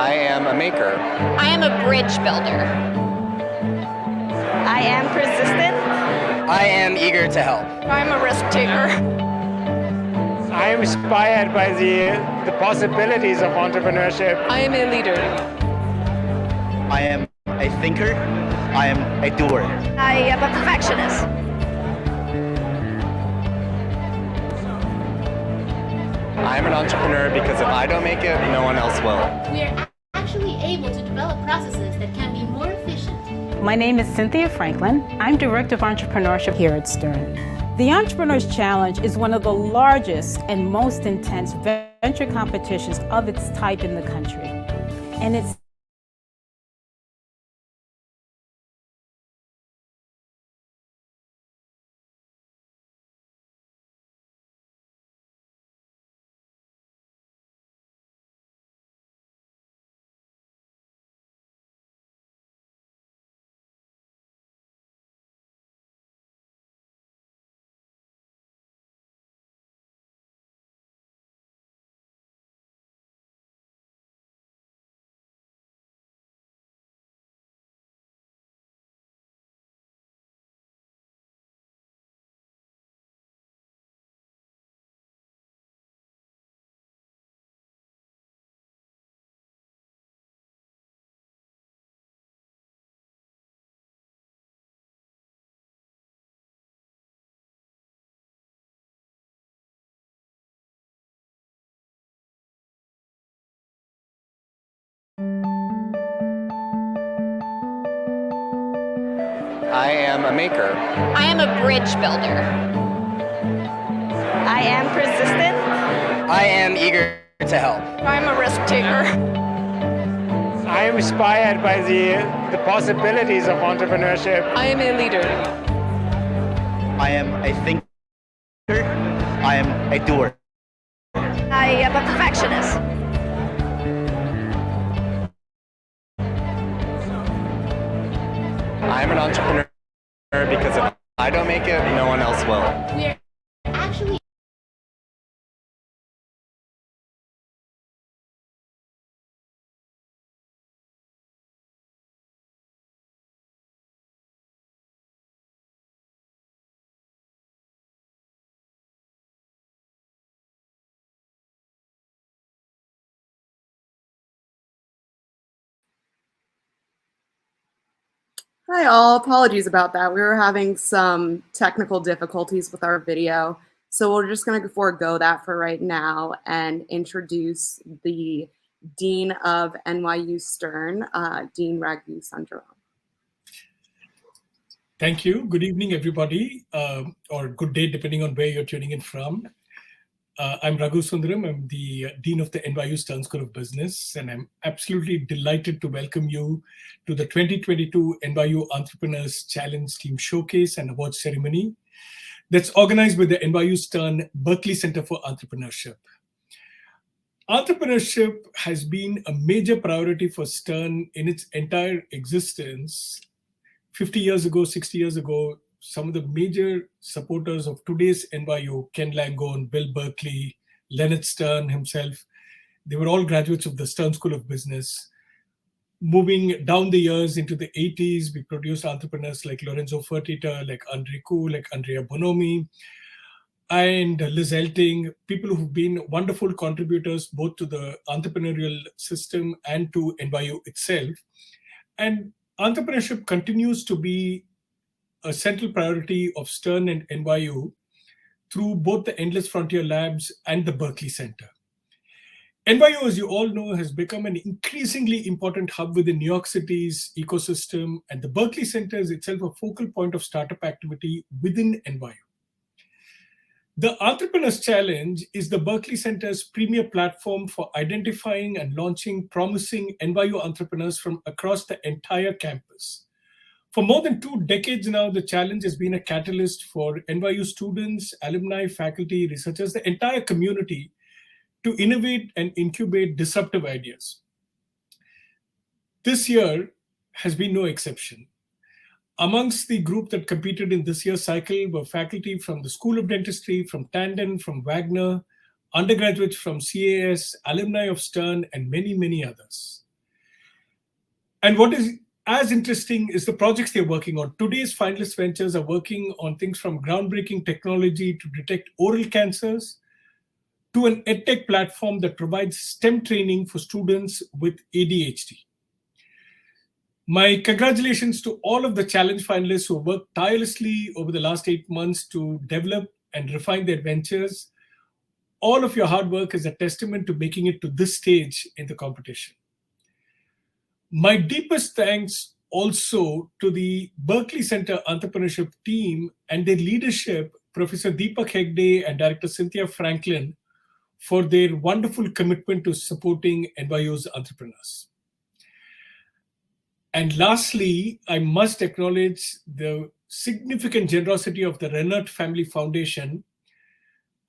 I am a maker. I am a bridge builder. I am persistent. I am eager to help. I'm a risk taker. I am inspired by the possibilities of entrepreneurship. I am a leader. I am a thinker. I am a doer. I am a perfectionist. I am an entrepreneur because if I don't make it, no one else will. We are actually able to develop processes that can be more efficient. My name is Cynthia Franklin. I'm Director of Entrepreneurship here at Stern. The Entrepreneur's Challenge is one of the largest and most intense venture competitions of its type in the country. And it's I am a maker. I am a bridge builder. I am persistent. I am eager to help. I'm a risk taker. I am inspired by the possibilities of entrepreneurship. I am a leader. I am a thinker. I am a doer. I am a perfectionist. I am an entrepreneur because if I don't make it, no one else will. We are actually Hi all, apologies about that. We were having some technical difficulties with our video. So we're just gonna forego that for right now and introduce the Dean of NYU Stern, Dean Raghu Sundaram. Thank you. Good evening, everybody, or good day, depending on where you're tuning in from. I'm Raghu Sundaram. I'm the Dean of the NYU Stern School of Business, and I'm absolutely delighted to welcome you to the 2022 NYU Entrepreneurs Challenge Team Showcase and Awards Ceremony that's organized by the NYU Stern Berkeley Center for Entrepreneurship. Entrepreneurship has been a major priority for Stern in its entire existence. 50 years ago, 60 years ago, some of the major supporters of today's NYU, Ken Langone, Bill Berkeley, Leonard Stern himself, they were all graduates of the Stern School of Business. Moving down the years into the 80s, we produced entrepreneurs like Lorenzo Fertitta, like Andre Koo, like Andrea Bonomi, and Liz Elting, people who've been wonderful contributors both to the entrepreneurial system and to NYU itself. And entrepreneurship continues to be a central priority of Stern and NYU through both the Endless Frontier Labs and the Berkeley Center. NYU, as you all know, has become an increasingly important hub within New York City's ecosystem, and the Berkeley Center is itself a focal point of startup activity within NYU. The Entrepreneurs Challenge is the Berkeley Center's premier platform for identifying and launching promising NYU entrepreneurs from across the entire campus. For more than 2 decades now, the challenge has been a catalyst for NYU students, alumni, faculty, researchers, the entire community to innovate and incubate disruptive ideas. This year has been no exception. Amongst the group that competed in this year's cycle were faculty from the School of Dentistry, from Tandon, from Wagner, undergraduates from CAS, alumni of Stern, and many, many others. And what is as interesting is the projects they're working on. Today's finalist ventures are working on things from groundbreaking technology to detect oral cancers to an edtech platform that provides STEM training for students with ADHD. My congratulations to all of the challenge finalists who worked tirelessly over the last 8 months to develop and refine their ventures. All of your hard work is a testament to making it to this stage in the competition. My deepest thanks also to the Berkeley Center Entrepreneurship team and their leadership, Professor Deepak Hegde and Director Cynthia Franklin, for their wonderful commitment to supporting NYU's entrepreneurs. And lastly, I must acknowledge the significant generosity of the Rennert Family Foundation.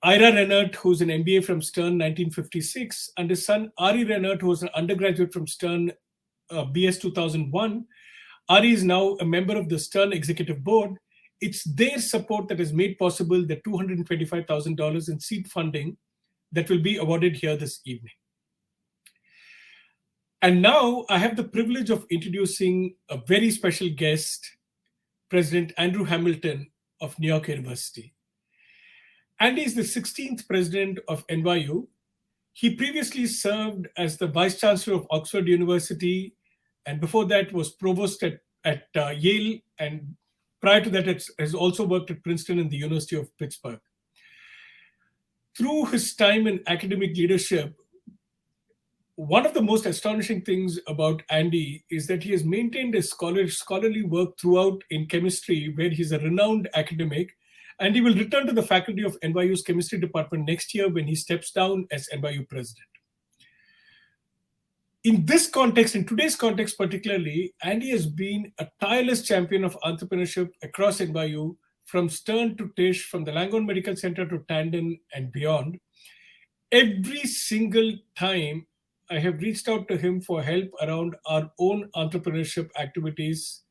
Ira Rennert, who's an MBA from Stern 1956, and his son Ari Rennert, who was an undergraduate from Stern BS 2001. Ari is now a member of the Stern Executive Board. It's their support that has made possible the $225,000 in seed funding that will be awarded here this evening. And now I have the privilege of introducing a very special guest, President Andrew Hamilton of New York University. Andy is the 16th president of NYU. He previously served as the Vice Chancellor of Oxford University, and before that was Provost at Yale, and prior to that has also worked at Princeton and the University of Pittsburgh. Through his time in academic leadership, one of the most astonishing things about Andy is that he has maintained his scholarly work throughout in chemistry, where he's a renowned academic, and he will return to the faculty of NYU's chemistry department next year when he steps down as NYU president. In this context, in today's context particularly, Andy has been a tireless champion of entrepreneurship across NYU, from Stern to Tisch, from the Langone Medical Center to Tandon and beyond. Every single time I have reached out to him for help around our own entrepreneurship activities,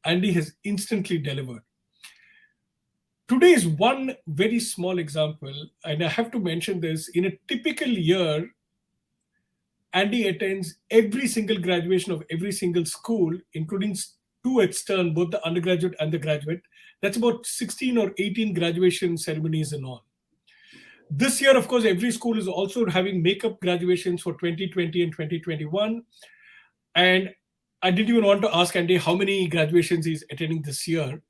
Andy has instantly delivered. Today is one very small example, and I have to mention this. In a typical year, Andy attends every single graduation of every single school, including 2 at Stern, both the undergraduate and the graduate. That's about 16 or 18 graduation ceremonies and all. This year, of course, every school is also having makeup graduations for 2020 and 2021. And I didn't even want to ask Andy how many graduations he's attending this year.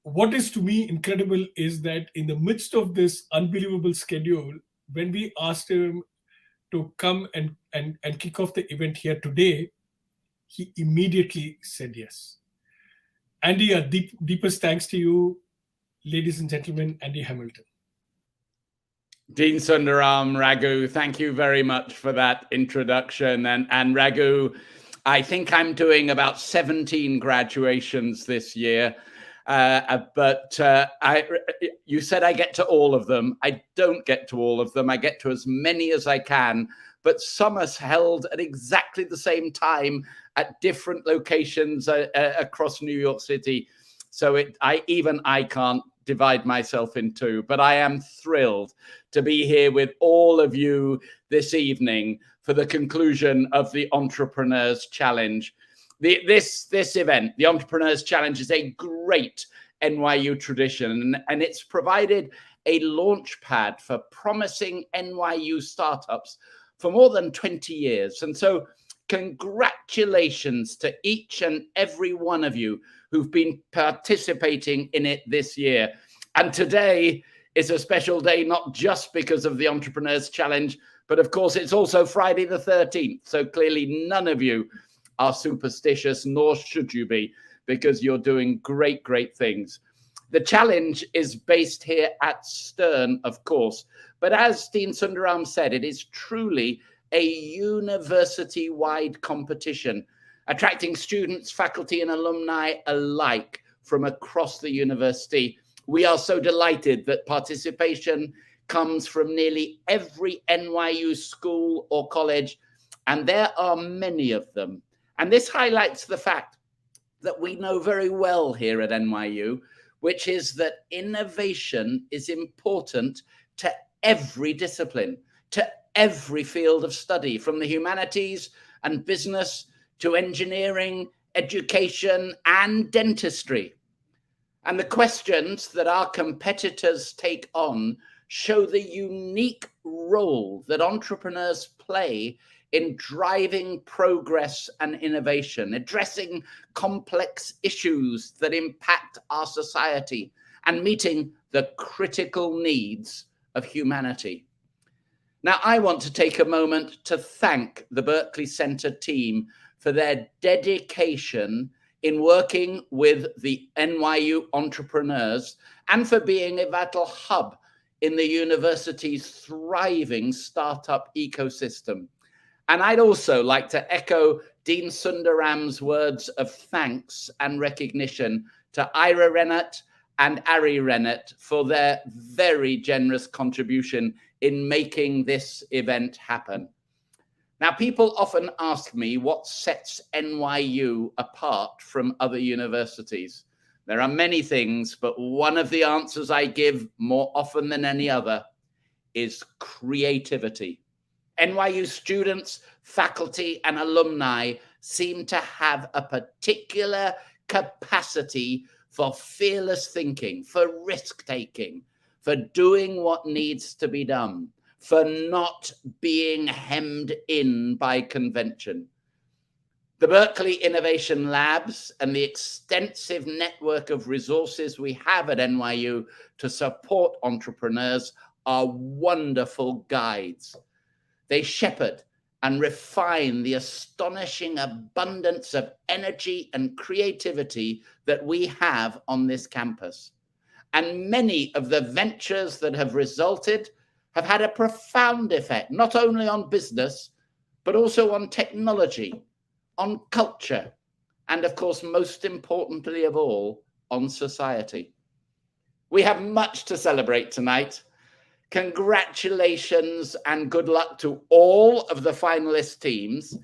What is to me incredible is that in the midst of this unbelievable schedule, when we asked him to come and kick off the event here today, he immediately said yes. Andy, our deepest thanks to you, ladies and gentlemen, Andy Hamilton. Dean Sundaram, Raghu, thank you very much for that introduction. And Raghu, I think I'm doing about 17 graduations this year. You said I get to all of them. I don't get to all of them. I get to as many as I can, but some are held at exactly the same time at different locations across New York City. So I can't divide myself in two, but I am thrilled to be here with all of you this evening for the conclusion of the Entrepreneurs Challenge. This event, the Entrepreneurs Challenge, is a great NYU tradition, and it's provided a launch pad for promising NYU startups for more than 20 years. And so congratulations to each and every one of you who've been participating in it this year. And today is a special day, not just because of the Entrepreneurs Challenge, but of course it's also Friday the 13th. So clearly none of you are superstitious, nor should you be, because you're doing great, great things. The challenge is based here at Stern, of course, but as Dean Sundaram said, it is truly a university-wide competition, attracting students, faculty, and alumni alike from across the university. We are so delighted that participation comes from nearly every NYU school or college, and there are many of them. And this highlights the fact that we know very well here at NYU, which is that innovation is important to every discipline, to every field of study, from the humanities and business to engineering, education, and dentistry. And the questions that our competitors take on show the unique role that entrepreneurs play in driving progress and innovation, addressing complex issues that impact our society, and meeting the critical needs of humanity. Now, I want to take a moment to thank the Berkeley Center team for their dedication in working with the NYU entrepreneurs and for being a vital hub in the university's thriving startup ecosystem. And I'd also like to echo Dean Sundaram's words of thanks and recognition to Ira Rennert and Ari Rennert for their very generous contribution in making this event happen. Now, people often ask me what sets NYU apart from other universities. There are many things, but one of the answers I give more often than any other is creativity. NYU students, faculty, and alumni seem to have a particular capacity for fearless thinking, for risk-taking, for doing what needs to be done, for not being hemmed in by convention. The Berkeley Innovation Labs and the extensive network of resources we have at NYU to support entrepreneurs are wonderful guides. They shepherd and refine the astonishing abundance of energy and creativity that we have on this campus. And many of the ventures that have resulted have had a profound effect, not only on business, but also on technology, on culture, and of course, most importantly of all, on society. We have much to celebrate tonight. Congratulations and good luck to all of the finalist teams.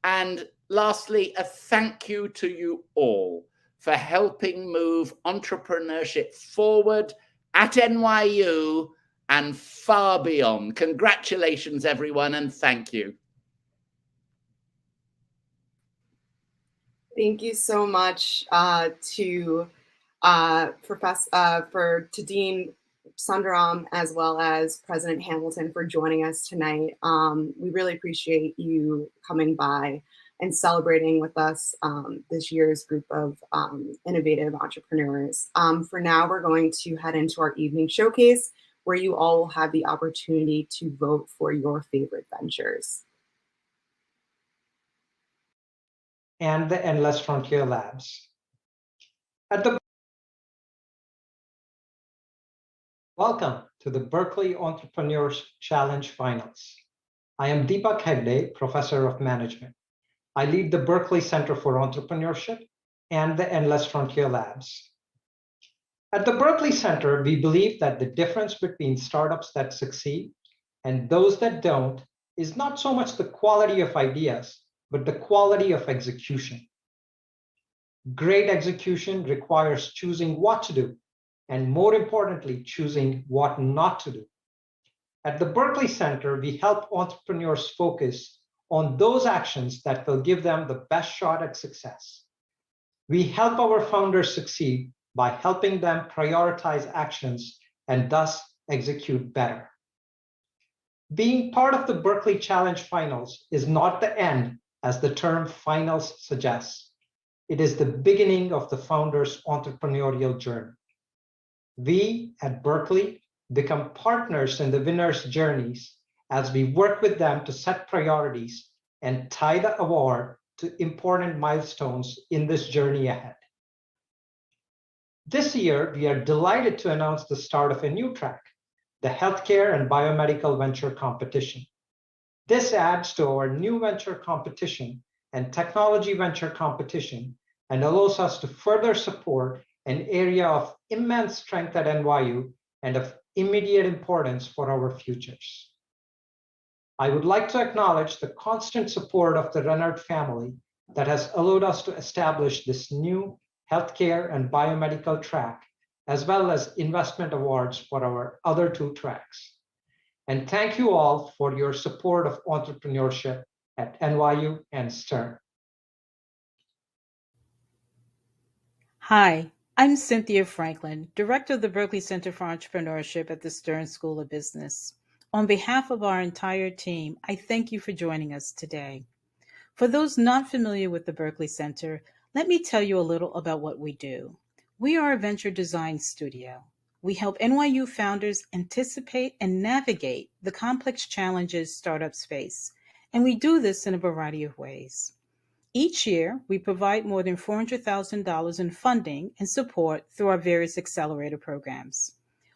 And lastly, a thank you to you all for helping move entrepreneurship forward at NYU and far beyond. Congratulations, everyone, and thank you. Thank you so much to Dean Sundaram as well as President Hamilton for joining us tonight. We really appreciate you coming by and celebrating with us this year's group of innovative entrepreneurs. For now, we're going to head into our evening showcase, where you all will have the opportunity to vote for your favorite ventures. And the Endless Frontier Labs. Welcome to the Berkeley Entrepreneurs Challenge Finals. I am Deepak Hegde, Professor of Management. I lead the Berkeley Center for Entrepreneurship and the Endless Frontier Labs. At the Berkeley Center, we believe that the difference between startups that succeed and those that don't is not so much the quality of ideas, but the quality of execution. Great execution requires choosing what to do, and more importantly, choosing what not to do. At the Berkeley Center, we help entrepreneurs focus on those actions that will give them the best shot at success. We help our founders succeed by helping them prioritize actions and thus execute better. Being part of the Berkeley Challenge Finals is not the end, as the term finals suggests. It is the beginning of the founder's entrepreneurial journey. We at Berkeley become partners in the winners' journeys as we work with them to set priorities and tie the award to important milestones in this journey ahead. This year, we are delighted to announce the start of a new track, the Healthcare and Biomedical Venture Competition. This adds to our new venture competition and technology venture competition and allows us to further support an area of immense strength at NYU and of immediate importance for our futures. I would like to acknowledge the constant support of the Rennert family that has allowed us to establish this new healthcare and biomedical track, as well as investment awards for our other two tracks. And thank you all for your support of entrepreneurship at NYU and Stern. Hi, I'm Cynthia Franklin, Director of the Berkeley Center for Entrepreneurship at the Stern School of Business. On behalf of our entire team, I thank you for joining us today. For those not familiar with the Berkeley Center, let me tell you a little about what we do. We are a venture design studio. We help NYU founders anticipate and navigate the complex challenges startups face, and we do this in a variety of ways. Each year, we provide more than $400,000 in funding and support through our various accelerator programs.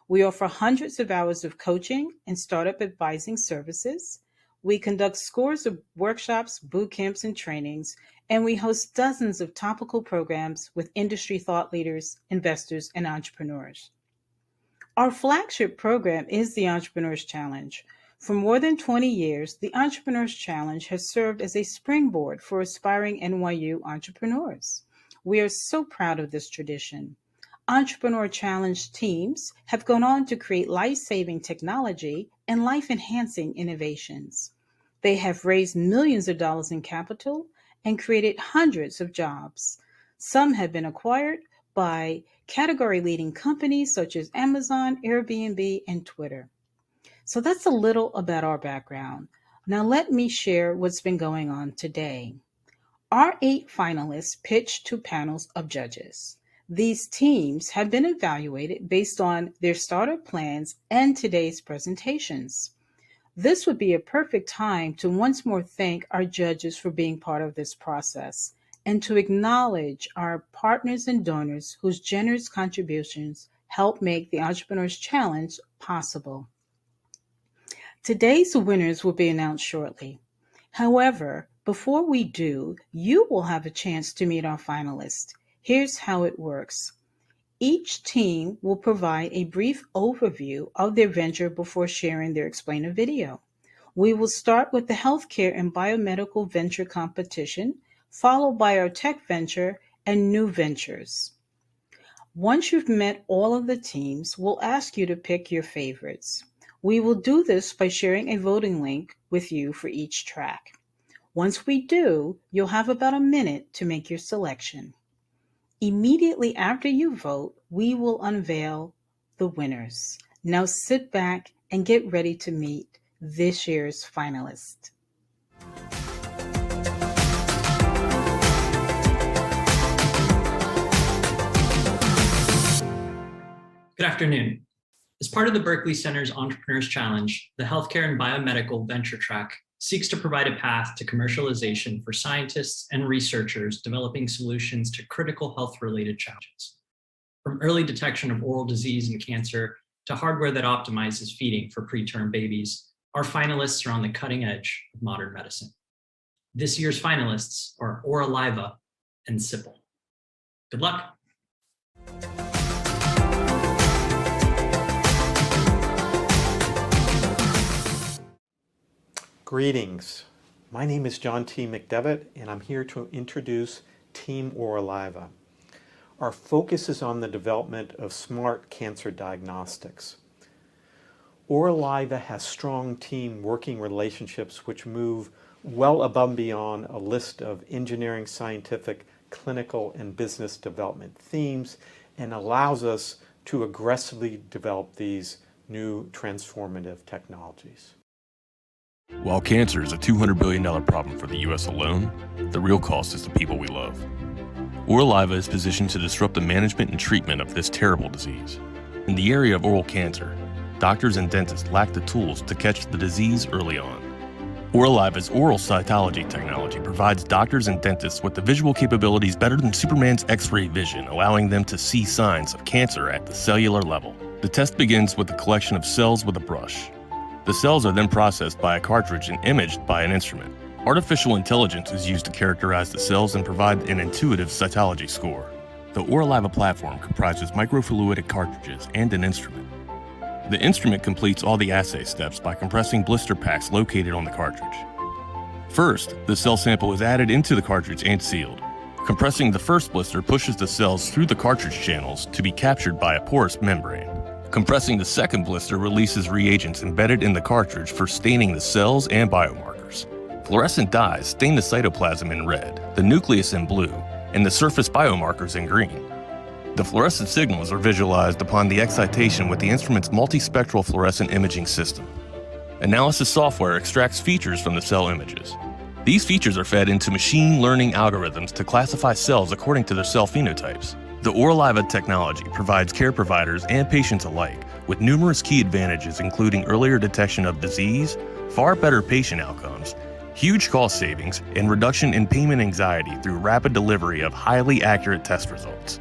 We offer hundreds of hours of coaching and startup advising services. We conduct scores of workshops, boot camps, and trainings, and we host dozens of topical programs with industry thought leaders, investors, and entrepreneurs. Our flagship program is the Entrepreneurs Challenge. For more than 20 years, the Entrepreneurs Challenge has served as a springboard for aspiring NYU entrepreneurs. We are so proud of this tradition. Entrepreneur Challenge teams have gone on to create life-saving technology and life-enhancing innovations. They have raised millions of dollars in capital and created hundreds of jobs. Some have been acquired by category-leading companies such as Amazon, Airbnb, and Twitter. So that's a little about our background. Now let me share what's been going on today. Our 8 finalists pitched to panels of judges. These teams have been evaluated based on their startup plans and today's presentations. This would be a perfect time to once more thank our judges for being part of this process and to acknowledge our partners and donors whose generous contributions help make the Entrepreneurs Challenge possible. Today's winners will be announced shortly. However, before we do, you will have a chance to meet our finalists. Here's how it works. Each team will provide a brief overview of their venture before sharing their explainer video. We will start with the healthcare and biomedical venture competition, followed by our tech venture and new ventures. Once you've met all of the teams, we'll ask you to pick your favorites. We will do this by sharing a voting link with you for each track. Once we do, you'll have about a minute to make your selection. Immediately after you vote, we will unveil the winners. Now sit back and get ready to meet this year's finalists. Good afternoon. As part of the Berkeley Center's Entrepreneurs Challenge, the Healthcare and Biomedical Venture Track seeks to provide a path to commercialization for scientists and researchers developing solutions to critical health-related challenges. From early detection of oral disease and cancer to hardware that optimizes feeding for preterm babies, our finalists are on the cutting edge of modern medicine. This year's finalists are Oraliva and Sippl. Good luck. Greetings. My name is John T. McDevitt, and I'm here to introduce Team Oraliva. Our focus is on the development of smart cancer diagnostics. Oraliva has strong team working relationships which move well above and beyond a list of engineering, scientific, clinical, and business development themes and allows us to aggressively develop these new transformative technologies. While cancer is a $200 billion problem for the U.S. alone, the real cost is the people we love. Oraliva is positioned to disrupt the management and treatment of this terrible disease. In the area of oral cancer, doctors and dentists lack the tools to catch the disease early on. Oraliva's oral cytology technology provides doctors and dentists with the visual capabilities better than Superman's X-ray vision, allowing them to see signs of cancer at the cellular level. The test begins with a collection of cells with a brush. The cells are then processed by a cartridge and imaged by an instrument. Artificial intelligence is used to characterize the cells and provide an intuitive cytology score. The Oraliva platform comprises microfluidic cartridges and an instrument. The instrument completes all the assay steps by compressing blister packs located on the cartridge. First, the cell sample is added into the cartridge and sealed. Compressing the first blister pushes the cells through the cartridge channels to be captured by a porous membrane. Compressing the second blister releases reagents embedded in the cartridge for staining the cells and biomarkers. Fluorescent dyes stain the cytoplasm in red, the nucleus in blue, and the surface biomarkers in green. The fluorescent signals are visualized upon the excitation with the instrument's multispectral fluorescent imaging system. Analysis software extracts features from the cell images. These features are fed into machine learning algorithms to classify cells according to their cell phenotypes. The Oraliva technology provides care providers and patients alike with numerous key advantages, including earlier detection of disease, far better patient outcomes, huge cost savings, and reduction in payment anxiety through rapid delivery of highly accurate test results.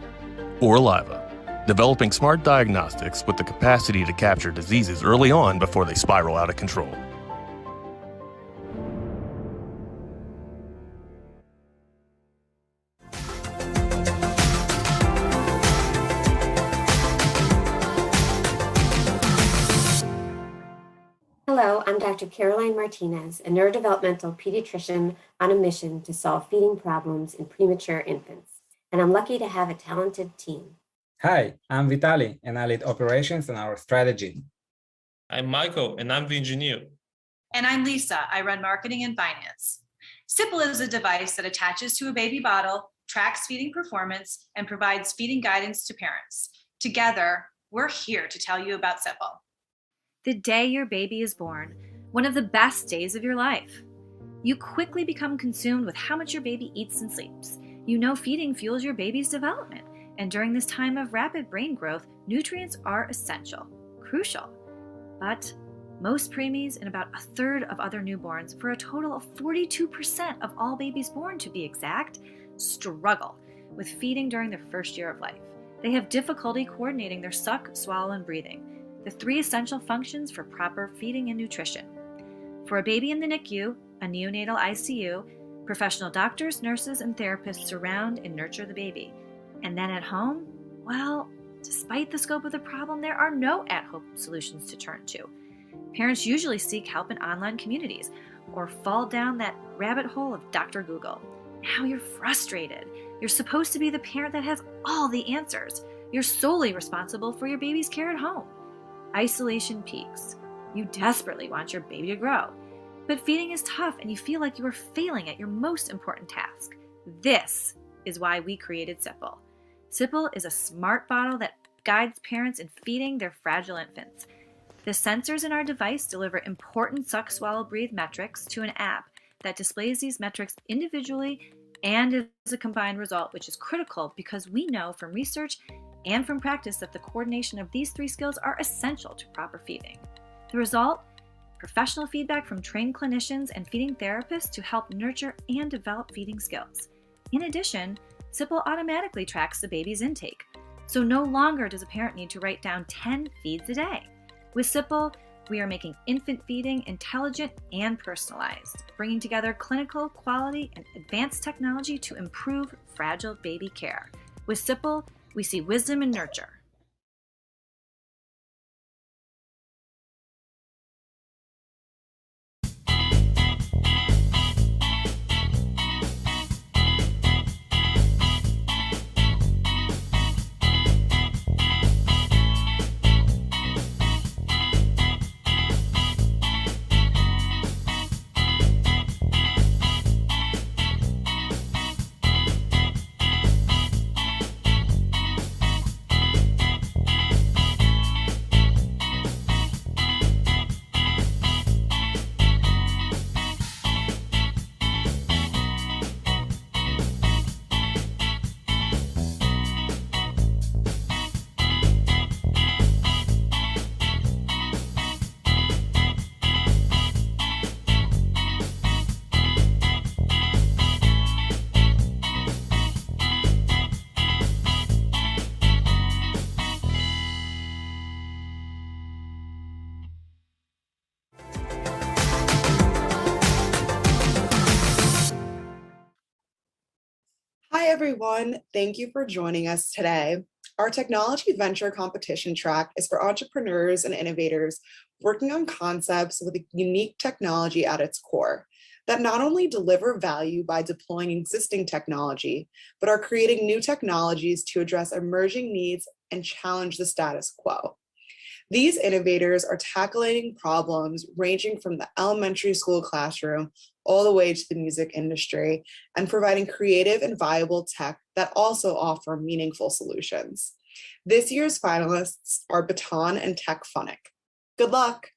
Oraliva, developing smart diagnostics with the capacity to capture diseases early on before they spiral out of control. Hello, I'm Dr. Caroline Martinez, a neurodevelopmental pediatrician on a mission to solve feeding problems in premature infants, and I'm lucky to have a talented team. Hi, I'm Vitali, and I lead operations and our strategy. I'm Michael, and I'm the engineer. And I'm Lisa. I run marketing and finance. Sippl is a device that attaches to a baby bottle, tracks feeding performance, and provides feeding guidance to parents. Together, we're here to tell you about Sippl. The day your baby is born, one of the best days of your life. You quickly become consumed with how much your baby eats and sleeps. You know feeding fuels your baby's development, and during this time of rapid brain growth, nutrients are essential, crucial. But most preemies and about a third of other newborns, for a total of 42% of all babies born to be exact, struggle with feeding during their first year of life. They have difficulty coordinating their suck, swallow, and breathing, the three essential functions for proper feeding and nutrition. For a baby in the NICU, a neonatal ICU, professional doctors, nurses, and therapists surround and nurture the baby. And then at home, well, despite the scope of the problem, there are no at-home solutions to turn to. Parents usually seek help in online communities or fall down that rabbit hole of Dr. Google. Now you're frustrated. You're supposed to be the parent that has all the answers. You're solely responsible for your baby's care at home. Isolation peaks. You desperately want your baby to grow. But feeding is tough and you feel like you are failing at your most important task. This is why we created Sippl. Sippl is a smart bottle that guides parents in feeding their fragile infants. The sensors in our device deliver important suck, swallow, breathe metrics to an app that displays these metrics individually and as a combined result, which is critical because we know from research and from practice that the coordination of these three skills are essential to proper feeding. The result? Professional feedback from trained clinicians and feeding therapists to help nurture and develop feeding skills. In addition, Sippl automatically tracks the baby's intake, so no longer does a parent need to write down 10 feeds a day. With Sippl, we are making infant feeding intelligent and personalized, bringing together clinical quality and advanced technology to improve fragile baby care. With Sippl, we see wisdom and nurture. Hi, everyone. Thank you for joining us today. Our technology venture competition track is for entrepreneurs and innovators working on concepts with a unique technology at its core that not only deliver value by deploying existing technology, but are creating new technologies to address emerging needs and challenge the status quo. These innovators are tackling problems ranging from the elementary school classroom all the way to the music industry and providing creative and viable tech that also offer meaningful solutions. This year's finalists are Baton and Techfunic. Good luck.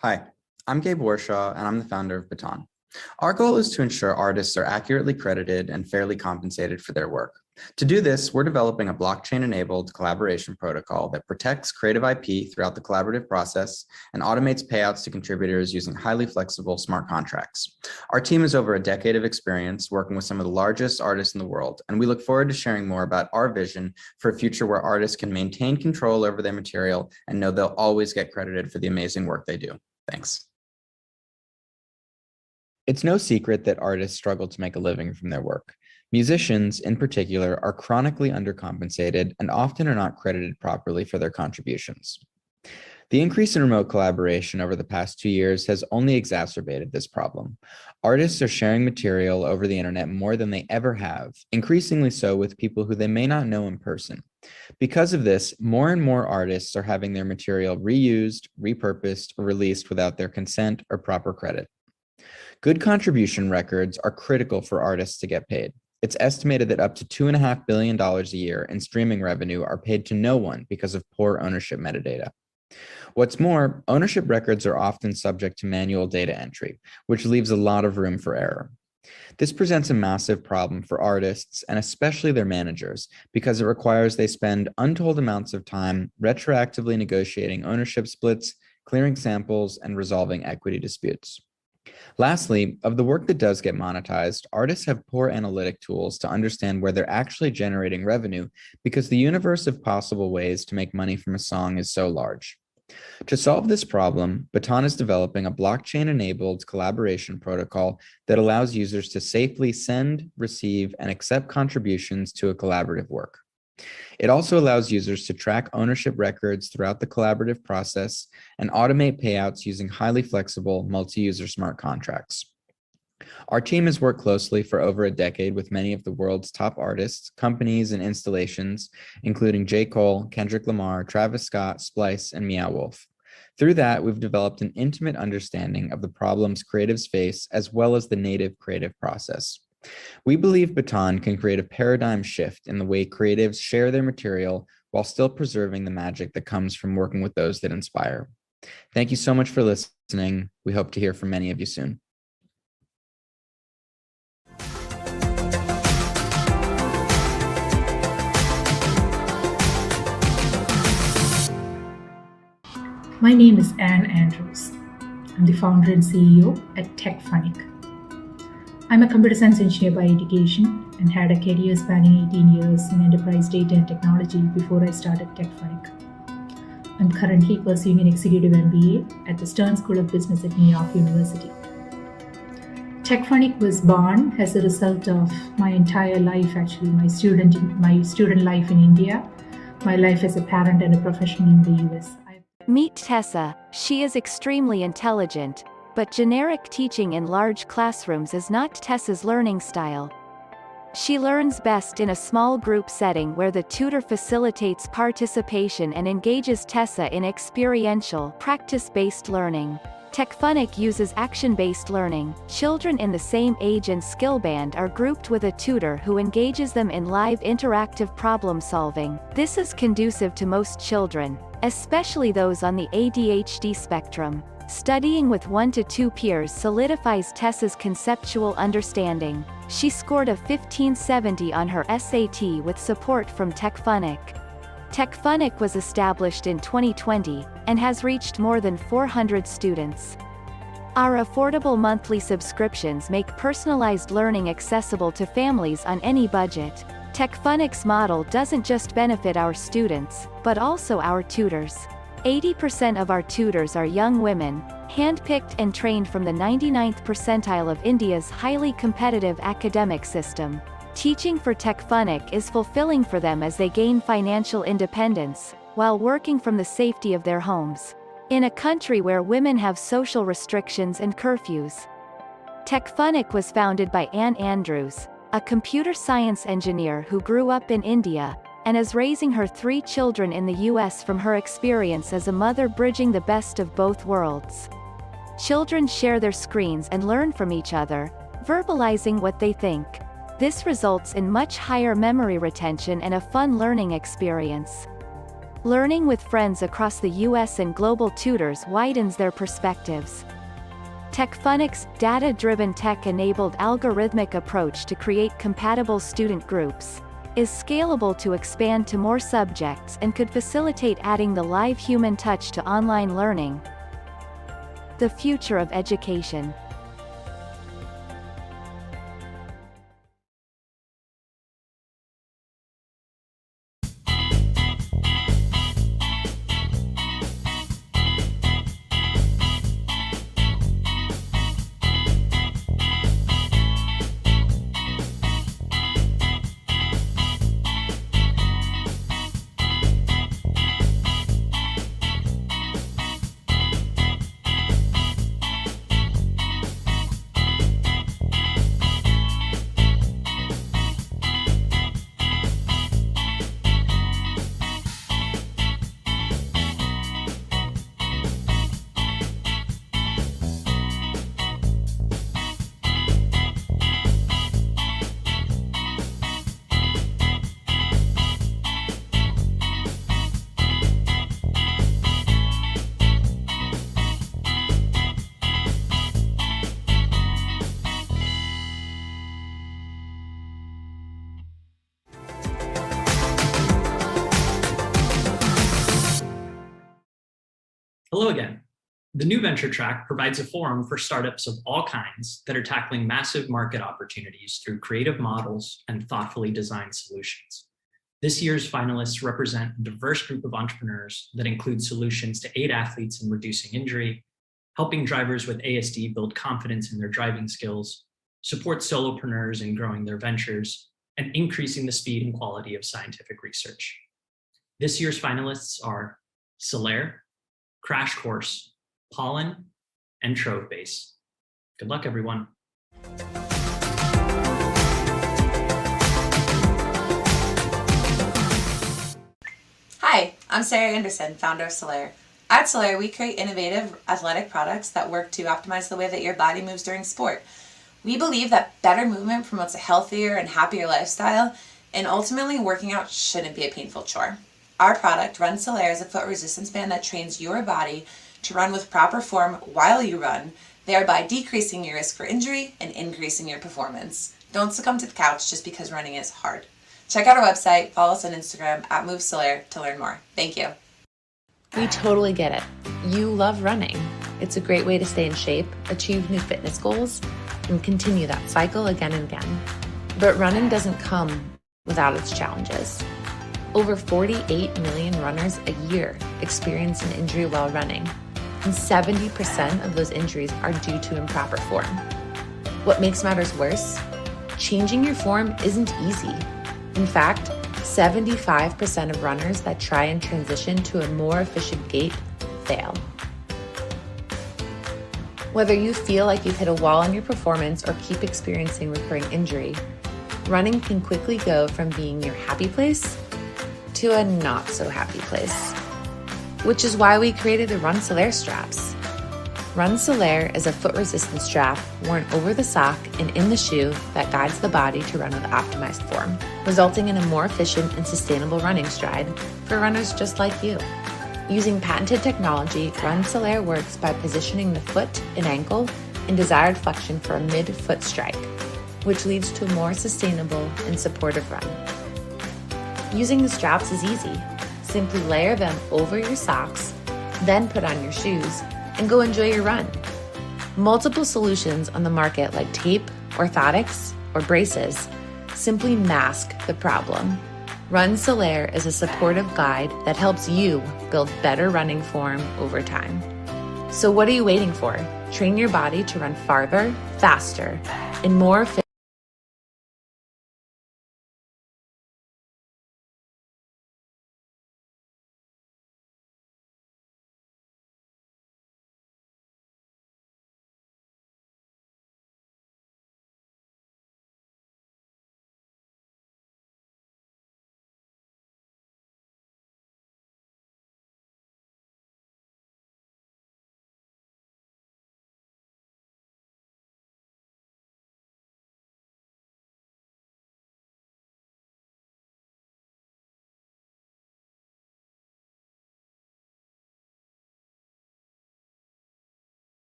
Hi, I'm Gabe Warshaw, and I'm the founder of Baton. Our goal is to ensure artists are accurately credited and fairly compensated for their work. To do this, we're developing a blockchain-enabled collaboration protocol that protects creative IP throughout the collaborative process and automates payouts to contributors using highly flexible smart contracts. Our team has over a decade of experience working with some of the largest artists in the world, and we look forward to sharing more about our vision for a future where artists can maintain control over their material and know they'll always get credited for the amazing work they do. Thanks. It's no secret that artists struggle to make a living from their work. Musicians, in particular, are chronically undercompensated and often are not credited properly for their contributions. The increase in remote collaboration over the past 2 years has only exacerbated this problem. Artists are sharing material over the internet more than they ever have, increasingly so with people who they may not know in person. Because of this, more and more artists are having their material reused, repurposed, or released without their consent or proper credit. Good contribution records are critical for artists to get paid. It's estimated that up to $2.5 billion a year in streaming revenue are paid to no one because of poor ownership metadata. What's more, ownership records are often subject to manual data entry, which leaves a lot of room for error. This presents a massive problem for artists and especially their managers because it requires they spend untold amounts of time retroactively negotiating ownership splits, clearing samples, and resolving equity disputes. Lastly, of the work that does get monetized, artists have poor analytic tools to understand where they're actually generating revenue because the universe of possible ways to make money from a song is so large. To solve this problem, Baton is developing a blockchain-enabled collaboration protocol that allows users to safely send, receive, and accept contributions to a collaborative work. It also allows users to track ownership records throughout the collaborative process and automate payouts using highly flexible multi-user smart contracts. Our team has worked closely for over a decade with many of the world's top artists, companies, and installations, including J. Cole, Kendrick Lamar, Travis Scott, Splice, and Meow Wolf. Through that, we've developed an intimate understanding of the problems creatives face as well as the native creative process. We believe Baton can create a paradigm shift in the way creatives share their material while still preserving the magic that comes from working with those that inspire. Thank you so much for listening. We hope to hear from many of you soon. My name is Anne Andrews. I'm the founder and CEO at Techfunic. I'm a computer science engineer by education and had a career spanning 18 years in enterprise data and technology before I started Techfunic. I'm currently pursuing an executive MBA at the Stern School of Business at New York University. Techfunic was born as a result of my entire life, actually, my student life in India, my life as a parent and a professional in the US. Meet Tessa. She is extremely intelligent, but generic teaching in large classrooms is not Tessa's learning style. She learns best in a small group setting where the tutor facilitates participation and engages Tessa in experiential, practice-based learning. Techfunic uses action-based learning. Children in the same age and skill band are grouped with a tutor who engages them in live interactive problem solving. This is conducive to most children, especially those on the ADHD spectrum. Studying with 1 to 2 peers solidifies Tessa's conceptual understanding. She scored a 1570 on her SAT with support from Techfunic. Techfunic was established in 2020 and has reached more than 400 students. Our affordable monthly subscriptions make personalized learning accessible to families on any budget. Techfunic's model doesn't just benefit our students, but also our tutors. 80% of our tutors are young women, handpicked and trained from the 99th percentile of India's highly competitive academic system. Teaching for Techfunic is fulfilling for them as they gain financial independence, while working from the safety of their homes. In a country where women have social restrictions and curfews. Techfunic was founded by Anne Andrews, a computer science engineer who grew up in India and is raising her 3 children in the US from her experience as a mother, bridging the best of both worlds. Children share their screens and learn from each other, verbalizing what they think. This results in much higher memory retention and a fun learning experience. Learning with friends across the US and global tutors widens their perspectives. Techfunic's data-driven tech-enabled algorithmic approach to create compatible student groups is scalable to expand to more subjects and could facilitate adding the live human touch to online learning. The future of education. Hello again. The new venture track provides a forum for startups of all kinds that are tackling massive market opportunities through creative models and thoughtfully designed solutions. This year's finalists represent a diverse group of entrepreneurs that include solutions to aid athletes in reducing injury, helping drivers with ASD build confidence in their driving skills, support solopreneurs in growing their ventures, and increasing the speed and quality of scientific research. This year's finalists are Solaire, Crash Course, Pollen, and Trove Base. Good luck, everyone. Hi, I'm Sarah Anderson, founder of Solaire. At Solaire, we create innovative athletic products that work to optimize the way that your body moves during sport. We believe that better movement promotes a healthier and happier lifestyle, and ultimately working out shouldn't be a painful chore. Our product, Run Solaire, is a foot resistance band that trains your body to run with proper form while you run, thereby decreasing your risk for injury and increasing your performance. Don't succumb to the couch just because running is hard. Check out our website, follow us on Instagram @MoveSolaire to learn more. Thank you. We totally get it. You love running. It's a great way to stay in shape, achieve new fitness goals, and continue that cycle again and again. But running doesn't come without its challenges. Over 48 million runners a year experience an injury while running, and 70% of those injuries are due to improper form. What makes matters worse? Changing your form isn't easy. In fact, 75% of runners that try and transition to a more efficient gait fail. Whether you feel like you've hit a wall in your performance or keep experiencing recurring injury, running can quickly go from being your happy place to a not so happy place. Which is why we created the Run Solaire straps. Run Solaire is a foot resistance strap worn over the sock and in the shoe that guides the body to run with optimized form, resulting in a more efficient and sustainable running stride for runners just like you. Using patented technology, Run Solaire works by positioning the foot and ankle in desired flexion for a mid-foot strike, which leads to a more sustainable and supportive run. Using the straps is easy. Simply layer them over your socks, then put on your shoes, and go enjoy your run. Multiple solutions on the market like tape, orthotics, or braces simply mask the problem. Run Solaire is a supportive guide that helps you build better running form over time. So what are you waiting for? Train your body to run farther, faster, and more efficiently.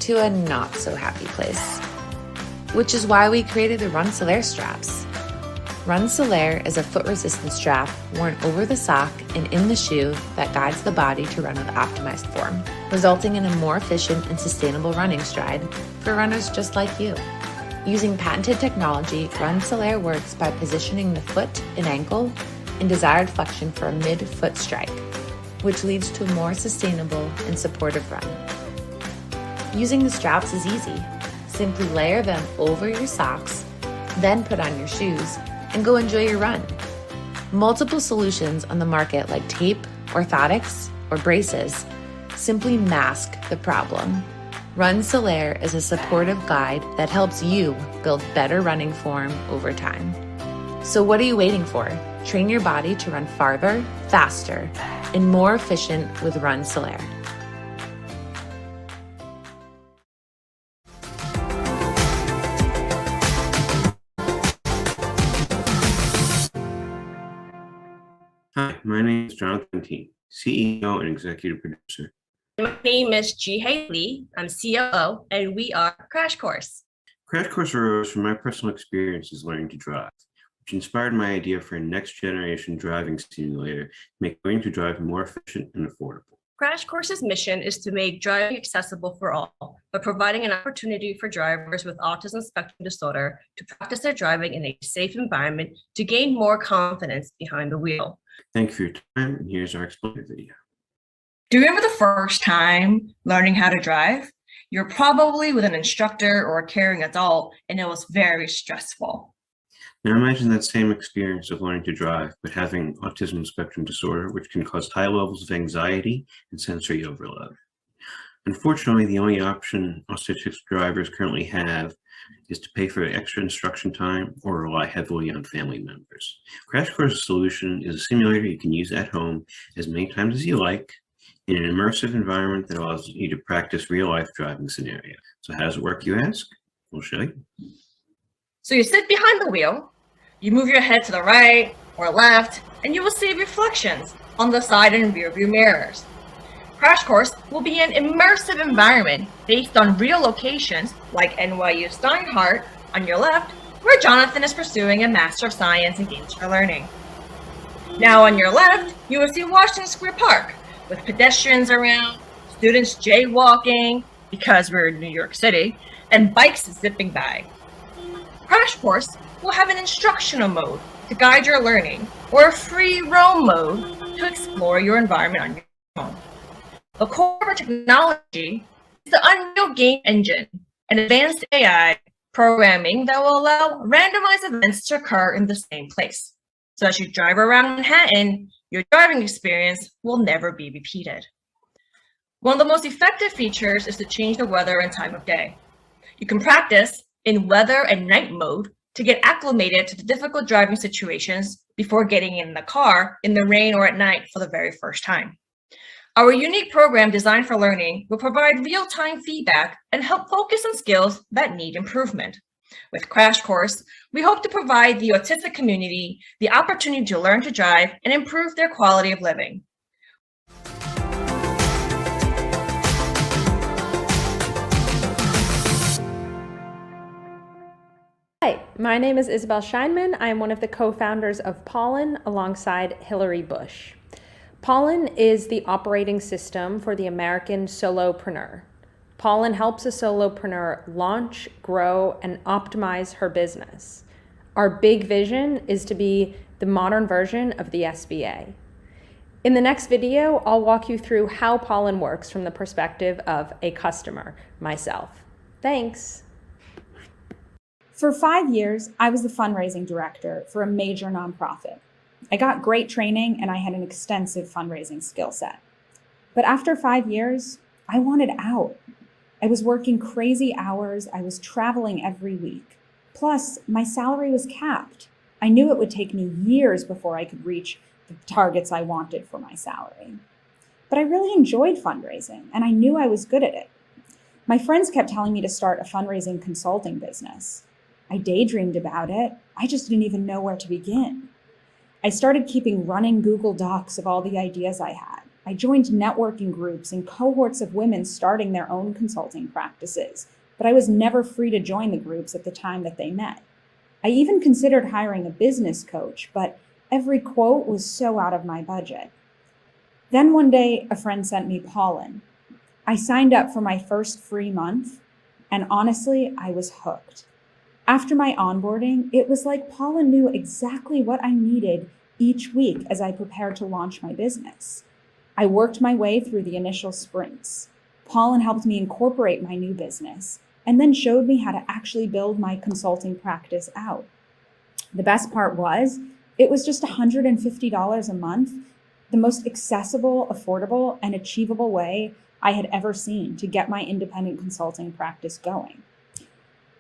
to a not so happy place. Which is why we created the Run Solaire straps. Run Solaire is a foot resistant strap worn over the sock and in the shoe that guides the body to run with optimized form, resulting in a more efficient and sustainable running stride for runners just like you. Using patented technology, Run Solaire works by positioning the foot and ankle in desired flexion for a mid-foot strike, which leads to a more sustainable and supportive run. Using the straps is easy. Simply layer them over your socks, then put on your shoes, and go enjoy your run. Multiple solutions on the market like tape, orthotics, or braces simply mask the problem. Run Solaire is a supportive guide that helps you build better running form over time. So what are you waiting for? Train your body to run farther, faster, and more efficient with Run Solaire. Hi, my name is Jonathan T, CEO and Executive Producer. My name is Jihei Lee. I'm COO, and we are Crash Course. Crash Course arose from my personal experiences learning to drive, which inspired my idea for a next-generation driving simulator to make learning to drive more efficient and affordable. Crash Course's mission is to make driving accessible for all by providing an opportunity for drivers with autism spectrum disorder to practice their driving in a safe environment to gain more confidence behind the wheel. Thank you for your time, and here's our explainer video. Do you remember the first time learning how to drive? You're probably with an instructor or a caring adult, and it was very stressful. Now imagine that same experience of learning to drive, but having autism spectrum disorder, which can cause high levels of anxiety and sensory overload. Unfortunately, the only option autistic drivers currently have is to pay for extra instruction time or rely heavily on family members. Crash Course's solution is a simulator you can use at home as many times as you like in an immersive environment that allows you to practice real-life driving scenarios. So how does it work, you ask? We'll show you. So you sit behind the wheel, you move your head to the right or left, and you will see reflections on the side and rear view mirrors. Crash Course will be an immersive environment based on real locations like NYU Steinhardt on your left, where Jonathan is pursuing a Master of Science in Games for Learning. Now on your left, you will see Washington Square Park with pedestrians around, students jaywalking because we're in New York City, and bikes zipping by. Crash Course will have an instructional mode to guide your learning or a free roam mode to explore your environment on your own. The core of our technology is the Unreal Game Engine, an advanced AI programming that will allow randomized events to occur in the same place. So as you drive around Manhattan, your driving experience will never be repeated. One of the most effective features is to change the weather and time of day. You can practice in weather and night mode to get acclimated to the difficult driving situations before getting in the car in the rain or at night for the very first time. Our unique program designed for learning will provide real-time feedback and help focus on skills that need improvement. With Crash Course, we hope to provide the autistic community the opportunity to learn to drive and improve their quality of living. Hi, my name is Isabel Scheinman. I am one of the co-founders of Pollen alongside Hillary Bush. Pollen is the operating system for the American solopreneur. Pollen helps a solopreneur launch, grow, and optimize her business. Our big vision is to be the modern version of the SBA. In the next video, I'll walk you through how Pollen works from the perspective of a customer, myself. Thanks. For 5 years, I was the fundraising director for a major nonprofit. I got great training and I had an extensive fundraising skill set. But after 5 years, I wanted out. I was working crazy hours. I was traveling every week. Plus, my salary was capped. I knew it would take me years before I could reach the targets I wanted for my salary. But I really enjoyed fundraising and I knew I was good at it. My friends kept telling me to start a fundraising consulting business. I daydreamed about it. I just didn't even know where to begin. I started keeping running Google Docs of all the ideas I had. I joined networking groups and cohorts of women starting their own consulting practices, but I was never free to join the groups at the time that they met. I even considered hiring a business coach, but every quote was so out of my budget. Then one day, a friend sent me Pollen. I signed up for my first free month, and honestly, I was hooked. After my onboarding, it was like Pollen knew exactly what I needed each week as I prepared to launch my business. I worked my way through the initial sprints. Pollen helped me incorporate my new business and then showed me how to actually build my consulting practice out. The best part was, it was just $150 a month, the most accessible, affordable, and achievable way I had ever seen to get my independent consulting practice going.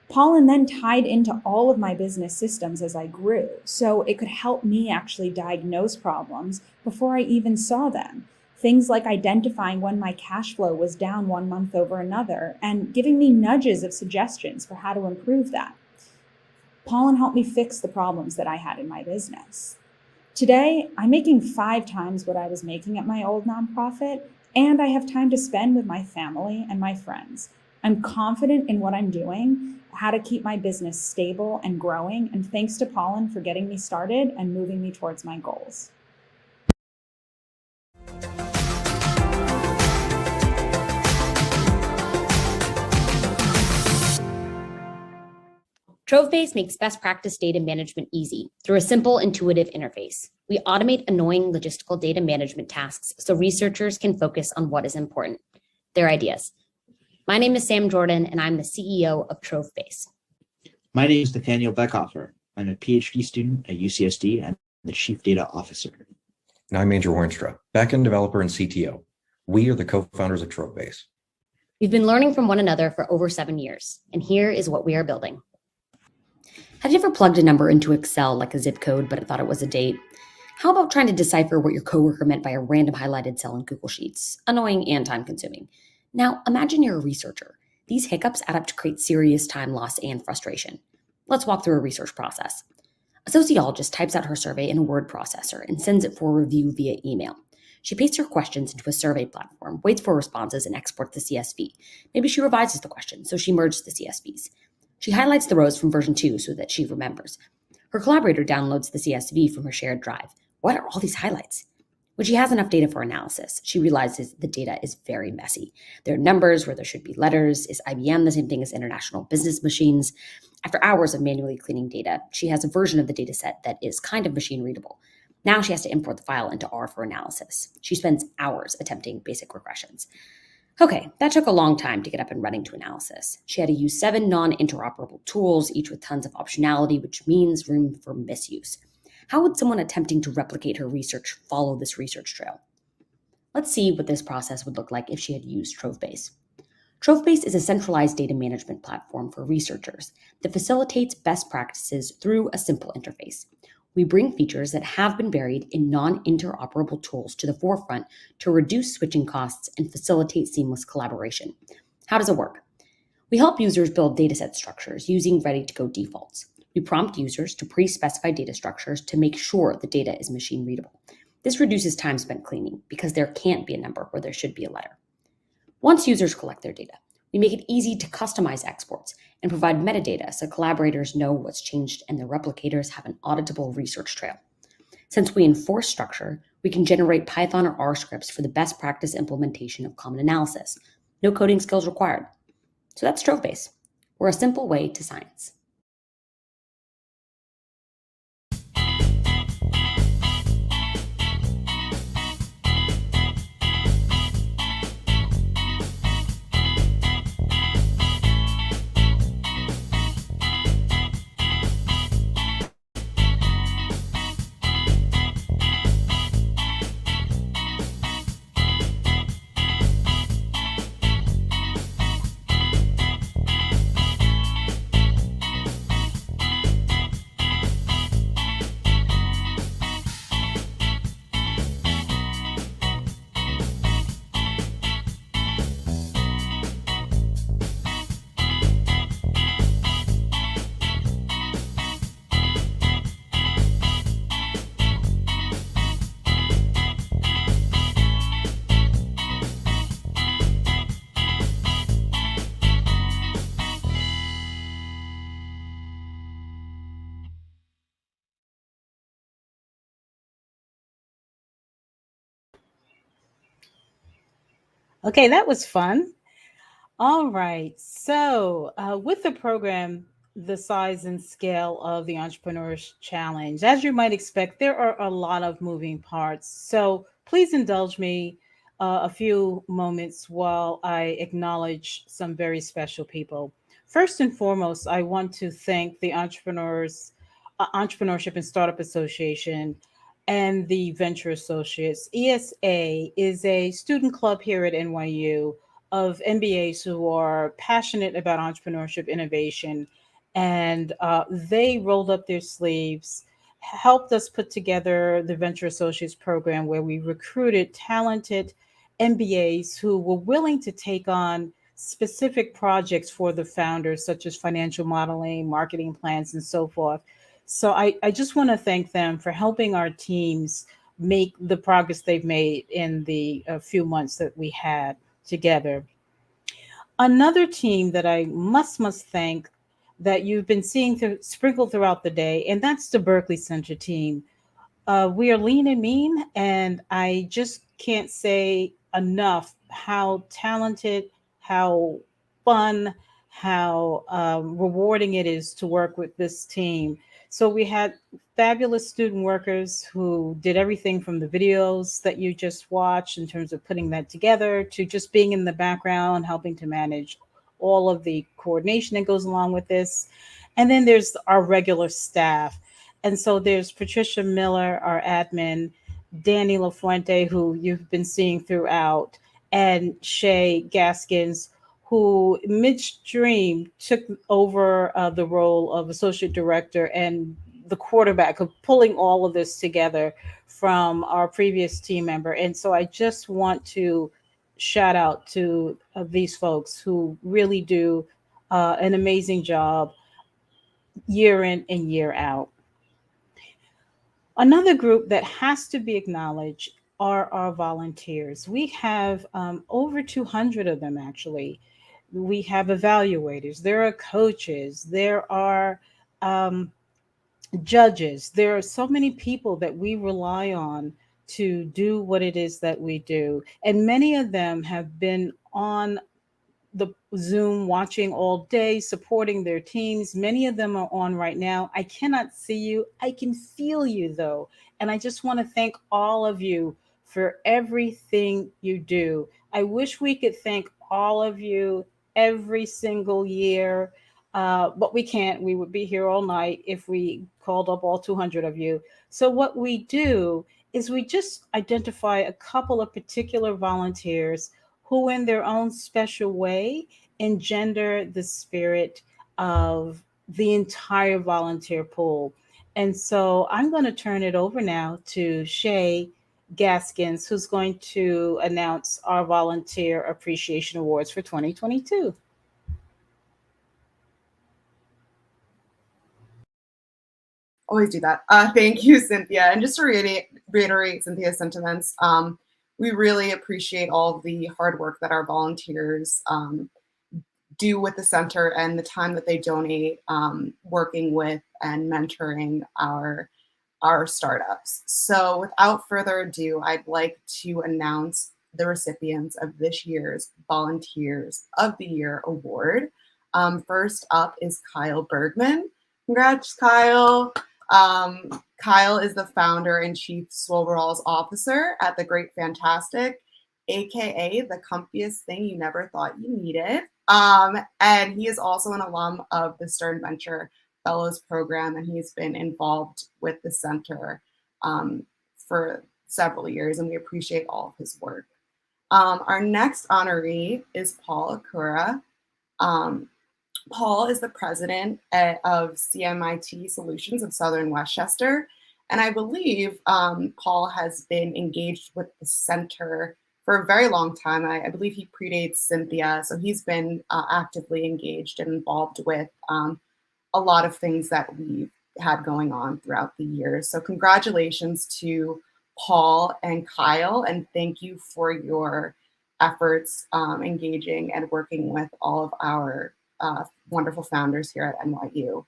Pollen then tied into all of my business systems as I grew, so it could help me actually diagnose problems before I even saw them. Things like identifying when my cash flow was down one month over another and giving me nudges of suggestions for how to improve that. Pollen helped me fix the problems that I had in my business. Today, I'm making 5 times what I was making at my old nonprofit, and I have time to spend with my family and my friends. I'm confident in what I'm doing, how to keep my business stable and growing, and thanks to Pollen for getting me started and moving me towards my goals. Trove Base makes best practice data management easy through a simple, intuitive interface. We automate annoying logistical data management tasks so researchers can focus on what is important, their ideas. My name is Sam Jordan, and I'm the CEO of Trove Base. My name is Nathaniel Beckhofer. I'm a PhD student at UCSD and the Chief Data Officer. And I'm Andrew Hornstra, backend developer and CTO. We are the co-founders of Trove Base. We've been learning from one another for over 7 years, and here is what we are building. Have you ever plugged a number into Excel like a zip code, but thought it was a date? How about trying to decipher what your coworker meant by a random highlighted cell in Google Sheets? Annoying and time-consuming. Now, imagine you're a researcher. These hiccups add up to create serious time loss and frustration. Let's walk through a research process. A sociologist types out her survey in a word processor and sends it for review via email. She pastes her questions into a survey platform, waits for responses, and exports the CSV. Maybe she revises the questions, so she merges the CSVs. She highlights the rows from version 2 so that she remembers. Her collaborator downloads the CSV from her shared drive. What are all these highlights? When she has enough data for analysis, she realizes the data is very messy. There are numbers where there should be letters. Is IBM the same thing as International Business Machines? After hours of manually cleaning data, she has a version of the data set that is kind of machine readable. Now she has to import the file into R for analysis. She spends hours attempting basic regressions. Okay, that took a long time to get up and running to analysis. She had to use 7 non-interoperable tools, each with tons of optionality, which means room for misuse. How would someone attempting to replicate her research follow this research trail? Let's see what this process would look like if she had used Trove Base. Trove Base is a centralized data management platform for researchers that facilitates best practices through a simple interface. We bring features that have been buried in non-interoperable tools to the forefront to reduce switching costs and facilitate seamless collaboration. How does it work? We help users build dataset structures using ready-to-go defaults. We prompt users to pre-specify data structures to make sure the data is machine readable. This reduces time spent cleaning because there can't be a number where there should be a letter. Once users collect their data, we make it easy to customize exports and provide metadata so collaborators know what's changed and their replicators have an auditable research trail. Since we enforce structure, we can generate Python or R scripts for the best practice implementation of common analysis. No coding skills required. So that's Trove Base. We're a simple way to science. Okay, that was fun. All right. So, with the program, the size and scale of the Entrepreneurs Challenge, as you might expect, there are a lot of moving parts. So, please indulge me a few moments while I acknowledge some very special people. First and foremost, I want to thank the Entrepreneurship and Startup Association and the Venture Associates. ESA is a student club here at NYU of MBAs who are passionate about entrepreneurship innovation. And they rolled up their sleeves, helped us put together the Venture Associates program where we recruited talented MBAs who were willing to take on specific projects for the founders, such as financial modeling, marketing plans, and so forth. So I just want to thank them for helping our teams make the progress they've made in the few months that we had together. Another team that I must thank that you've been seeing sprinkled throughout the day, and that's the Berkeley Center team. We are lean and mean, and I just can't say enough how talented, how fun, how rewarding it is to work with this team. So we had fabulous student workers who did everything from the videos that you just watched in terms of putting that together to just being in the background, helping to manage all of the coordination that goes along with this. And then there's our regular staff. And so there's Patricia Miller, our admin, Danny LaFuente, who you've been seeing throughout, and Shay Gaskins, who midstream took over the role of associate director and the quarterback of pulling all of this together from our previous team member. And so I just want to shout out to these folks who really do an amazing job year in and year out. Another group that has to be acknowledged are our volunteers. We have over 200 of them, actually. We have evaluators, there are coaches, there are judges. There are so many people that we rely on to do what it is that we do. And many of them have been on the Zoom watching all day, supporting their teams. Many of them are on right now. I cannot see you. I can feel you though. And I just want to thank all of you for everything you do. I wish we could thank all of you every single year, but we can't. We would be here all night if we called up all 200 of you. So what we do is we just identify a couple of particular volunteers who in their own special way engender the spirit of the entire volunteer pool. And so I'm going to turn it over now to Shay Gaskins, who's going to announce our Volunteer Appreciation Awards for 2022. Always do that. Thank you, Cynthia. And just to reiterate Cynthia's sentiments, we really appreciate all of the hard work that our volunteers do with the center and the time that they donate working with and mentoring our startups. So without further ado, I'd like to announce the recipients of this year's Volunteers of the Year Award. First up is Kyle Bergman. Congrats, Kyle. Kyle is the founder and chief Swoberall's officer at The Great Fantastic, aka the comfiest thing you never thought you needed. And he is also an alum of the Stern Venture Fellows Program, and he's been involved with the center for several years, and we appreciate all of his work. Our next honoree is Paul Akura. Paul is the president of CMIT Solutions of Southern Westchester, and I believe Paul has been engaged with the center for a very long time. I believe he predates Cynthia, so he's been actively engaged and involved with a lot of things that we've had going on throughout the years. So congratulations to Paul and Kyle, and thank you for your efforts engaging and working with all of our wonderful founders here at NYU.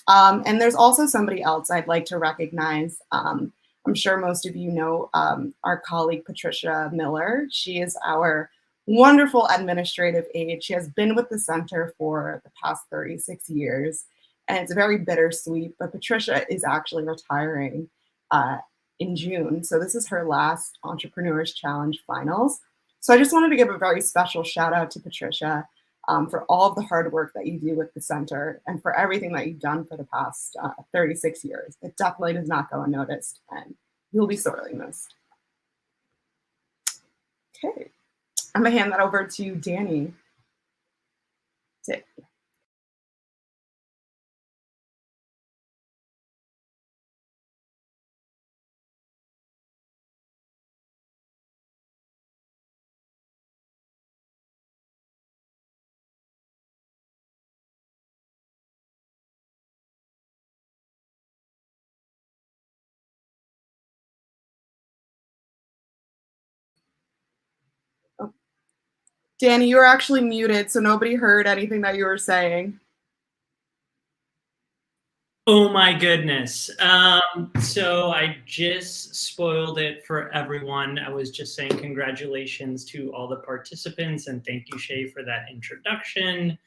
And there's also somebody else I'd like to recognize. I'm sure most of you know our colleague Patricia Miller. She is our wonderful administrative aide. She has been with the center for the past 36 years, and it's very bittersweet, but Patricia is actually retiring in June. So this is her last Entrepreneurs Challenge finals. So I just wanted to give a very special shout out to Patricia for all of the hard work that you do with the center and for everything that you've done for the past 36 years. It definitely does not go unnoticed, and you'll be sorely missed. Okay, I'm gonna hand that over to Danny. Danny, you were actually muted, so nobody heard anything that you were saying. Oh my goodness. So I just spoiled it for everyone. I was just saying congratulations to all the participants and thank you, Shay, for that introduction.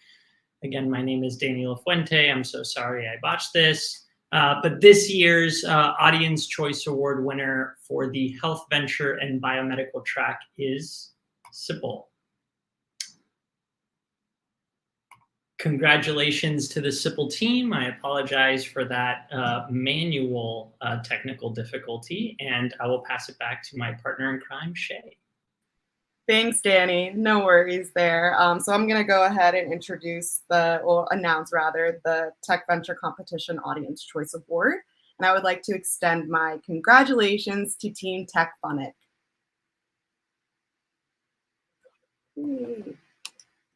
Again, my name is Danny Lafuente. I'm so sorry I botched this. But this year's Audience Choice Award winner for the Health Venture and Biomedical track is Sippl. Congratulations to the Sippl team. I apologize for that manual technical difficulty, and I will pass it back to my partner in crime, Shay. Thanks, Danny. No worries there. So I'm going to go ahead and announce the Tech Venture Competition Audience Choice Award. And I would like to extend my congratulations to Team Techfunic.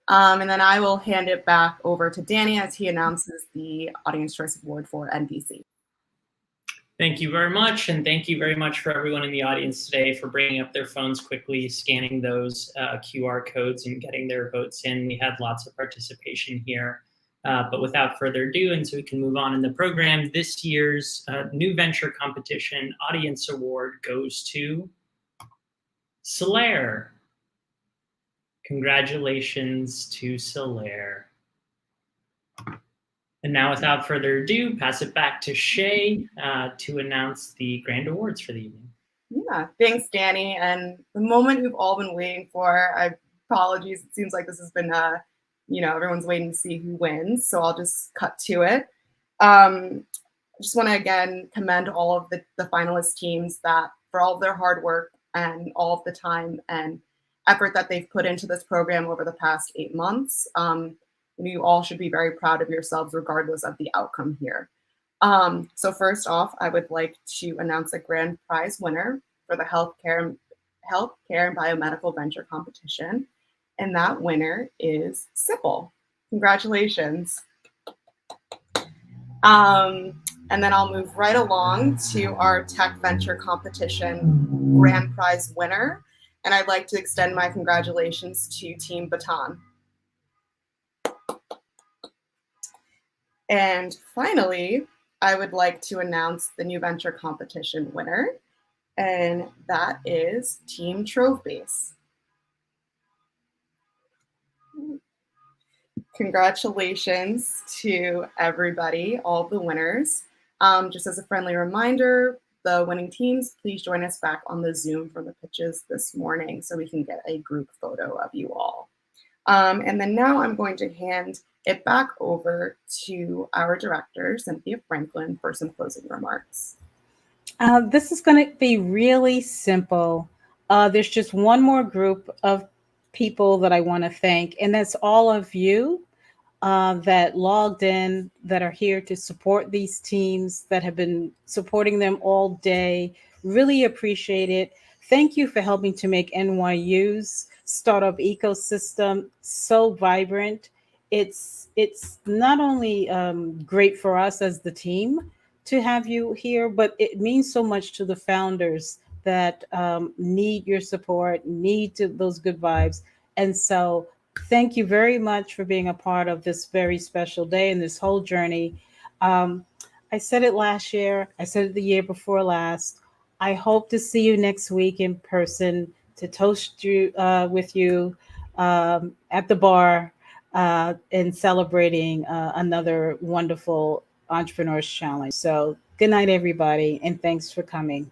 And then I will hand it back over to Danny as he announces the Audience Choice Award for NBC. Thank you very much, and thank you very much for everyone in the audience today for bringing up their phones quickly, scanning those QR codes, and getting their votes in. We had lots of participation here. But without further ado, and so we can move on in the program, this year's New Venture Competition Audience Award goes to Solaire. Congratulations to Solaire. And now, without further ado, pass it back to Shay to announce the grand awards for the evening. Yeah, thanks, Danny. And the moment you've all been waiting for, apologies, it seems like this has been, everyone's waiting to see who wins. So I'll just cut to it. I just want to, again, commend all of the finalist teams for all of their hard work and all of the time and effort that they've put into this program over the past 8 months. You all should be very proud of yourselves regardless of the outcome here. So first off, I would like to announce the grand prize winner for the healthcare and biomedical venture competition. And that winner is Sippl. Congratulations. And then I'll move right along to our tech venture competition grand prize winner. And I'd like to extend my congratulations to Team Baton. And finally, I would like to announce the new venture competition winner, and that is Team Trove Base. Congratulations to everybody, all the winners. Just as a friendly reminder, the winning teams, please join us back on the Zoom for the pitches this morning so we can get a group photo of you all. And then now I'm going to hand it back over to our director, Cynthia Franklin, for some closing remarks. This is going to be really simple. There's just one more group of people that I want to thank, and that's all of you that logged in, that are here to support these teams, that have been supporting them all day. Really appreciate it. Thank you for helping to make NYU's startup ecosystem so vibrant. It's not only great for us as the team to have you here, but it means so much to the founders that need your support, need those good vibes. And so thank you very much for being a part of this very special day and this whole journey. I said it last year, I said it the year before last. I hope to see you next week in person to toast you with you at the bar and celebrating another wonderful Entrepreneurs Challenge. So good night, everybody, and thanks for coming.